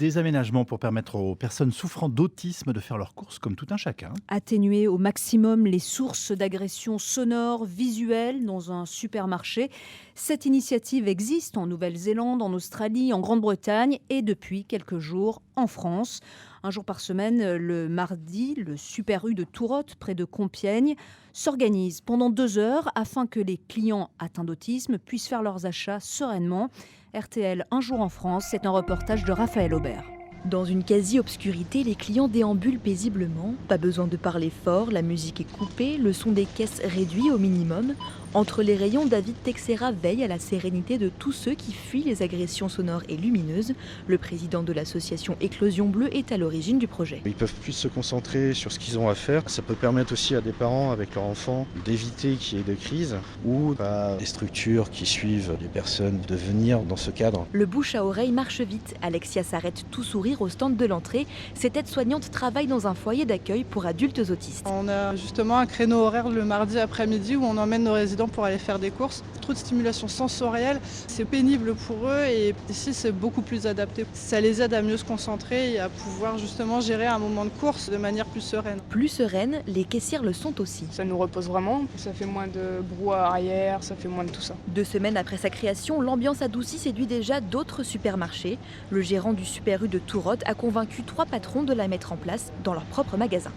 des aménagements pour permettre aux personnes souffrant d'autisme de faire leurs courses comme tout un chacun. Atténuer au maximum les sources d'agressions sonores, visuelles dans un supermarché. Cette initiative existe en Nouvelle-Zélande, en Australie, en Grande-Bretagne et depuis quelques jours en France. Un jour par semaine, le mardi, le Super U de Tourotte, près de Compiègne, s'organise pendant 2 heures afin que les clients atteints d'autisme puissent faire leurs achats sereinement. RTL, un jour en France, c'est un reportage de Raphaël Aubert. Dans une quasi-obscurité, les clients déambulent paisiblement. Pas besoin de parler fort, la musique est coupée, le son des caisses réduit au minimum. Entre les rayons, David Texera veille à la sérénité de tous ceux qui fuient les agressions sonores et lumineuses. Le président de l'association Éclosion Bleue est à l'origine du projet. Ils peuvent plus se concentrer sur ce qu'ils ont à faire. Ça peut permettre aussi à des parents avec leurs enfants d'éviter qu'il y ait de crise ou à des structures qui suivent les personnes de venir dans ce cadre. Le bouche à oreille marche vite. Alexia s'arrête tout sourire au stand de l'entrée. Cette aide-soignante travaille dans un foyer d'accueil pour adultes autistes. On a justement un créneau horaire le mardi après-midi où on emmène nos résidents pour aller faire des courses. Trop de stimulation sensorielle, c'est pénible pour eux et ici c'est beaucoup plus adapté. Ça les aide à mieux se concentrer et à pouvoir justement gérer un moment de course de manière plus sereine. Plus sereines, les caissières le sont aussi. Ça nous repose vraiment, ça fait moins de brouhaha arrière, ça fait moins de tout ça. 2 semaines après sa création, l'ambiance adoucie séduit déjà d'autres supermarchés. Le gérant du Super U de Tourotte a convaincu 3 patrons de la mettre en place dans leur propre magasin.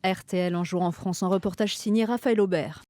RTL, un jour en France, un reportage signé Raphaël Aubert.